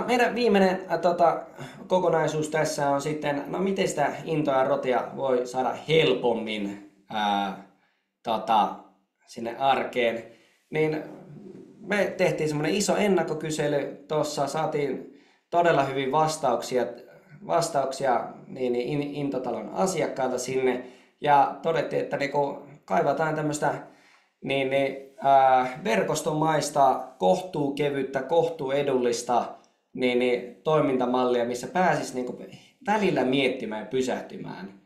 Meidän viimeinen kokonaisuus tässä on sitten, no miten sitä intoa ja rotia voi saada helpommin tota, sinne arkeen. Niin me tehtiin semmoinen iso ennakkokysely tuossa, saatiin todella hyvin vastauksia Intotalon asiakkailta sinne ja todettiin, että niinku kaivataan tämmöistä verkostomaista, kohtuukevyttä, kohtuuedullista toimintamallia, missä pääsisi niinku välillä miettimään ja pysähtymään.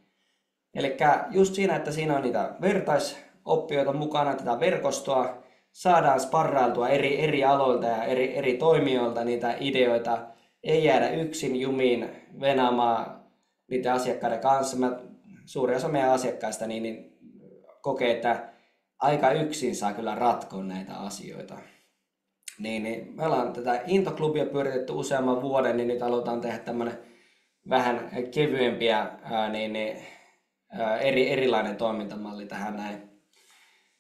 Eli just siinä, että siinä on niitä vertaisoppijoita mukana, tätä verkostoa, saadaan sparrailtua eri aloilta ja eri toimijoilta niitä ideoita, ei jäädä yksin jumiin venaamaan niiden asiakkaiden kanssa. Suuri osa meidän asiakkaista kokee, että aika yksin saa kyllä ratkoa näitä asioita. Me ollaan tätä Into-klubia pyöritetty useamman vuoden, niin nyt aloitetaan tehdä tämmönen vähän kevyempiä erilainen toimintamalli tähän näin.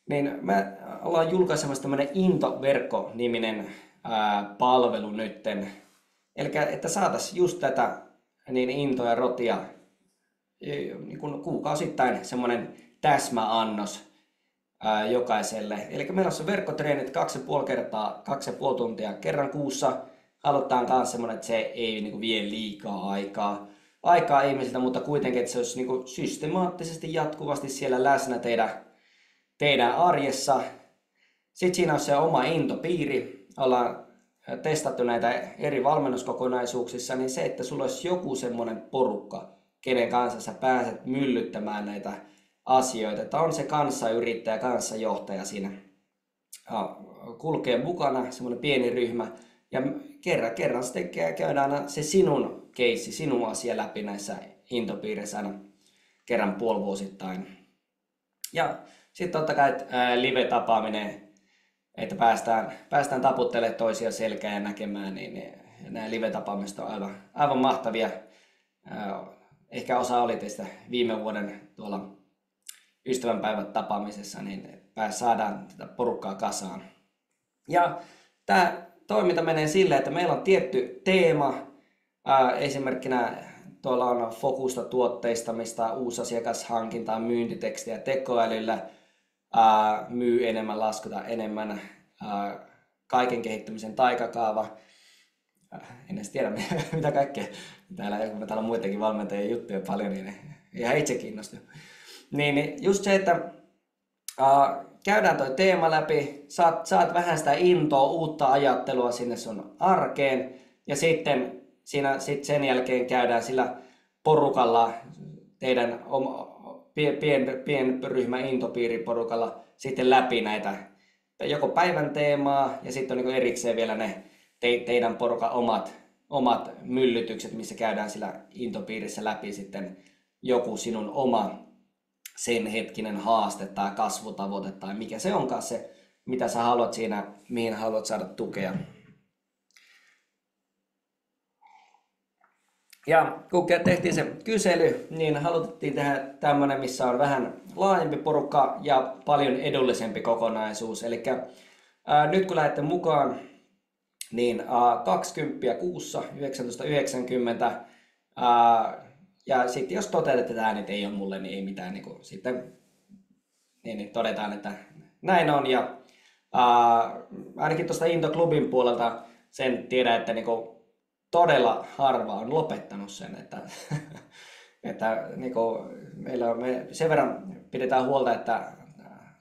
Niin me ollaan julkaisemassa tämmönen Into-verkko-niminen palvelu nytten. Eli että saataisiin just tätä Into ja rotia niin kuukausittain semmonen täsmäannos jokaiselle. Eli meillä on se verkkotreenit 2,5 kertaa 2,5 tuntia kerran kuussa. Aloitetaan kanssa semmonen, että se ei niinku vie liikaa aikaa ihmisiltä, mutta kuitenkin, että se olisi niinku systemaattisesti jatkuvasti siellä läsnä teidän arjessa. Sitten siinä on se oma intopiiri. Ollaan testattu näitä eri valmennuskokonaisuuksissa, niin se, että sulla olisi joku semmoinen porukka, kenen kanssa sä pääset myllyttämään näitä asioita. Että on se kanssayrittäjä, kanssajohtaja siinä kulkee mukana, semmoinen pieni ryhmä. Ja kerran sitten käydään se sinun keissi, sinun asia läpi näissä intopiireissä aina kerran puolivuosittain. Ja sitten totta kai live-tapaaminen, että päästään taputtelemaan toisia selkää ja näkemään, niin nämä live-tapaamiset on aivan mahtavia. Ehkä osa oli teistä viime vuoden tuolla ystävänpäivät tapaamisessa, niin saadaan tätä porukkaa kasaan. Ja tämä toiminta menee silleen, että meillä on tietty teema. Esimerkkinä tuolla on fokusta tuotteistamista, uusasiakashankintaa, myyntitekstiä tekoälyllä, myy enemmän, laskuta enemmän, kaiken kehittämisen taikakaava. En edes tiedä mitä kaikkea. Täällä on muitakin valmentajien juttuja paljon, niin ihan itse kiinnostui. Niin just se, että käydään toi teema läpi, saat vähän sitä intoa, uutta ajattelua sinne sun arkeen ja sitten sen jälkeen käydään sillä porukalla, teidän pienryhmä intopiiriporukalla sitten läpi näitä joko päivän teemaa ja sitten on niin erikseen vielä ne teidän porukan omat myllytykset, missä käydään sillä intopiirissä läpi sitten joku sinun oma sen hetkinen haaste tai kasvutavoite tai mikä se onkaan se, mitä sä haluat siinä, mihin haluat saada tukea. Ja kun tehtiin se kysely, niin haluttiin tehdä tämmönen, missä on vähän laajempi porukka ja paljon edullisempi kokonaisuus. Eli nyt kun lähdette mukaan, niin 20 kuussa 19,90. Ja sitten jos toteutetaan, että ei ole mulle, niin ei mitään. Niin sitten niin todetaan, että näin on. Ja ainakin tuosta Into-klubin puolelta sen tiedän, että niinku todella harva on lopettanut sen. Että niinku me sen verran pidetään huolta, että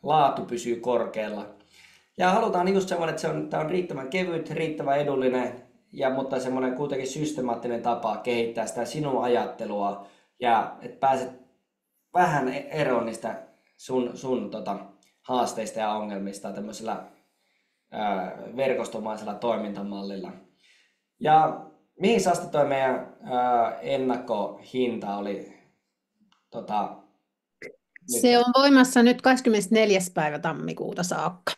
laatu pysyy korkealla. Ja halutaan just semmoinen, että tämä on riittävän kevyt, riittävän edullinen, mutta semmoinen kuitenkin systemaattinen tapa kehittää sitä sinun ajattelua ja että pääset vähän eroon niistä sun haasteista ja ongelmista tämmöisellä verkostomaisella toimintamallilla. Ja mihin asti toi meidän ennakkohinta oli? Se on voimassa nyt 24. päivä tammikuuta saakka.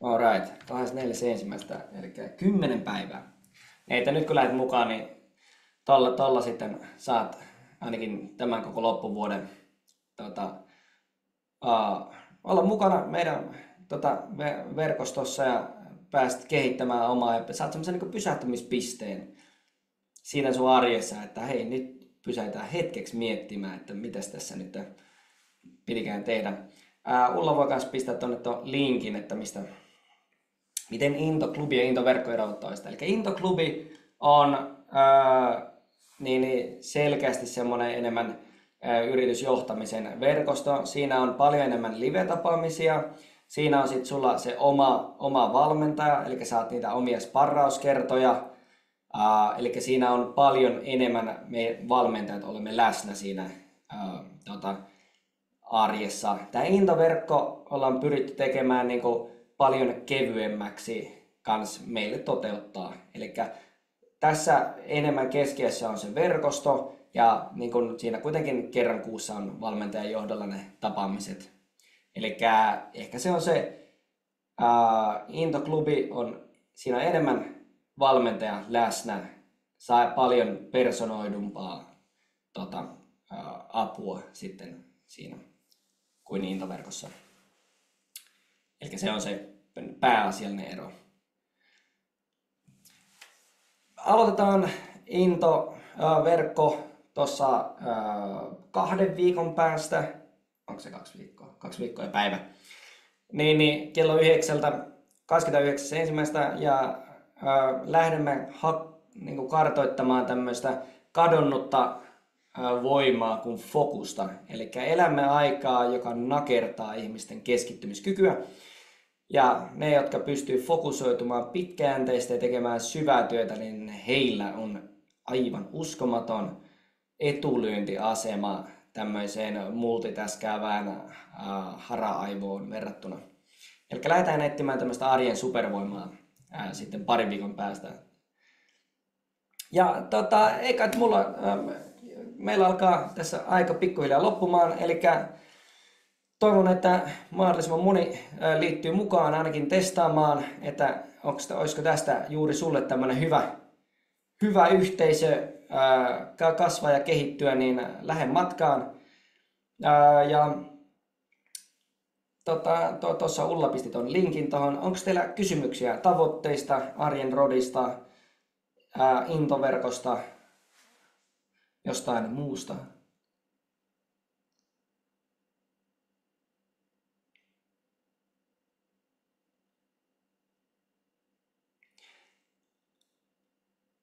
Alright, 24.1. eli 10 päivää. Että nyt kun lähdet mukaan, niin tolla sitten saat ainakin tämän koko loppuvuoden olla mukana meidän verkostossa ja pääset kehittämään omaa ja saat semmoisen niin pysähtymispisteen siinä sun arjessa, että hei, nyt pysäytään hetkeksi miettimään, että mitäs tässä nyt pitikään tehdä. Ulla voi myös pistää tuonne tuon linkin, että miten Into-klubi ja Into-verkko eroavat toista. Eli Into-klubi on niin selkeästi semmoinen enemmän yritysjohtamisen verkosto. Siinä on paljon enemmän live-tapaamisia. Siinä on sitten sulla se oma valmentaja, eli saat niitä omia sparrauskertoja. Eli siinä on paljon enemmän me valmentajat olemme läsnä siinä arjessa. Tämä Into-verkko ollaan pyritty tekemään niin kuin paljon kevyemmäksi kans meille toteuttaa. Eli tässä enemmän keskiössä on se verkosto ja niin kun siinä kuitenkin kerran kuussa on valmentajan johdolla ne tapaamiset. Eli ehkä se on se Into-klubi on siinä on enemmän valmentaja läsnä, saa paljon personoidumpaa apua sitten siinä kuin Into-verkossa. Eli se on se pääasiallinen ero. Aloitetaan Into-verkko tuossa 2 viikon päästä. Onko se 2 viikkoa? 2 viikkoa ja päivä. Niin kello 9.29.1. ja lähdemme niin kartoittamaan tämmöistä kadonnutta voimaa kuin fokusta. Eli elämme aikaa, joka nakertaa ihmisten keskittymiskykyä. Ja ne, jotka pystyy fokusoitumaan pitkäjänteistä ja tekemään syvää työtä, niin heillä on aivan uskomaton etulyöntiasema tämmöiseen multitaskäävään hara-aivoon verrattuna. Eli lähdetään etsimään tämmöistä arjen supervoimaa sitten 2 viikon päästä. Ja eikä meillä alkaa tässä aika pikkuhiljaa loppumaan, eli toivon, että mahdollisimman moni liittyy mukaan ainakin testaamaan, että olisiko tästä juuri sulle tämmöinen hyvä yhteisö kasvaa ja kehittyä, niin lähde matkaan. Ja tuossa Ulla pisti tuon linkin tuohon. Onko teillä kysymyksiä tavoitteista, arjen rodista, Into-verkosta, jostain muusta?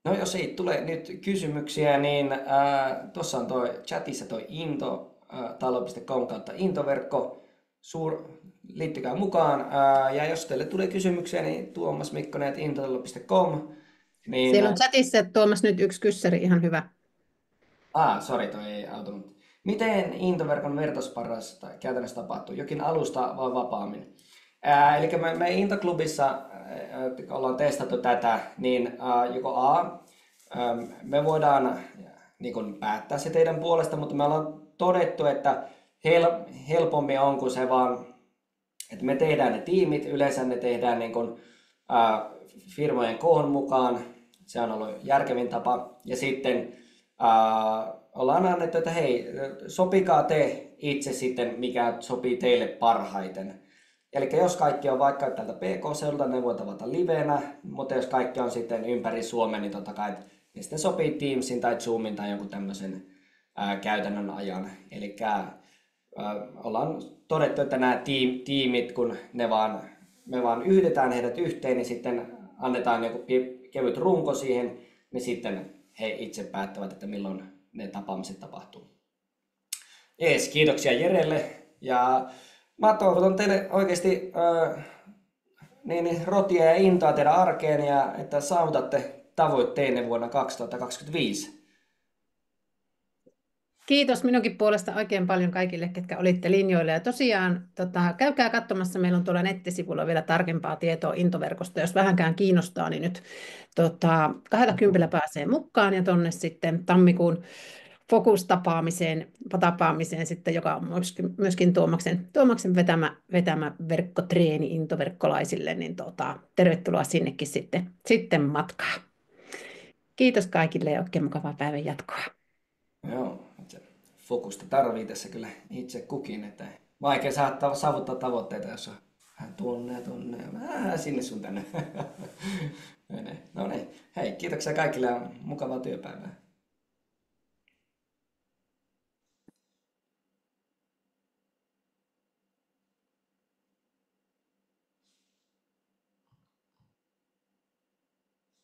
No jos ei tule nyt kysymyksiä, niin tuossa on chatissa into.talo.com kautta Into-verkko. Liittykää mukaan. Ja jos teille tulee kysymyksiä, niin tuomasmikkonen@into.com. Niin, Siellä on chatissa, että Tuomas nyt yksi kyssäri, ihan hyvä. Sori, toi ei autunut. Miten Into-verkon vertaisparras käytännössä tapahtuu? Jokin alusta vai vapaammin? Eli me Into-klubissa ollaan testattu tätä, niin joko me voidaan niin kun päättää se teidän puolesta, mutta me ollaan todettu, että helpommin on kuin se vaan, että me tehdään ne tiimit, yleensä ne tehdään niin kun, firmojen koon mukaan, se on ollut järkevin tapa, ja sitten ollaan annettu, että hei, sopikaa te itse sitten, mikä sopii teille parhaiten. Eli jos kaikki on vaikka tältä PK-seudulta, ne voi tavata livenä, mutta jos kaikki on sitten ympäri Suomen, niin totta kai niin sitten sopii Teamsin tai Zoomin tai jonkun tämmöisen käytännön ajan. Eli ollaan todettu, että nämä tiimit, kun me vaan yhdetään heidät yhteen, niin sitten annetaan joku kevyt runko siihen, niin sitten he itse päättävät, että milloin ne tapaamiset tapahtuu. Jees, kiitoksia Jerelle ja mä toivotan teille oikeasti rotia ja intoa teidän arkeen ja että saavutatte tavoitteenne vuonna 2025. Kiitos minunkin puolesta oikein paljon kaikille, ketkä olitte linjoilla. Ja tosiaan käykää katsomassa, meillä on tuolla nettisivulla vielä tarkempaa tietoa Into-verkosta. Jos vähänkään kiinnostaa, niin nyt 20 pääsee mukaan ja tuonne sitten tammikuun Focus-tapaamiseen sitten, joka on myöskin Tuomaksen vetämä verkkotreeni Into-verkkolaisille, niin tervetuloa sinnekin sitten matkaa. Kiitos kaikille ja oikein mukavaa päivän jatkoa. Joo, fokusta tarvii tässä kyllä itse kukin, että vaikea saavuttaa tavoitteita, jos on Vähän tuonne ja tuonne ja vähän sinne sun tänne. No niin. Hei, kiitoksia kaikille ja mukavaa työpäivää.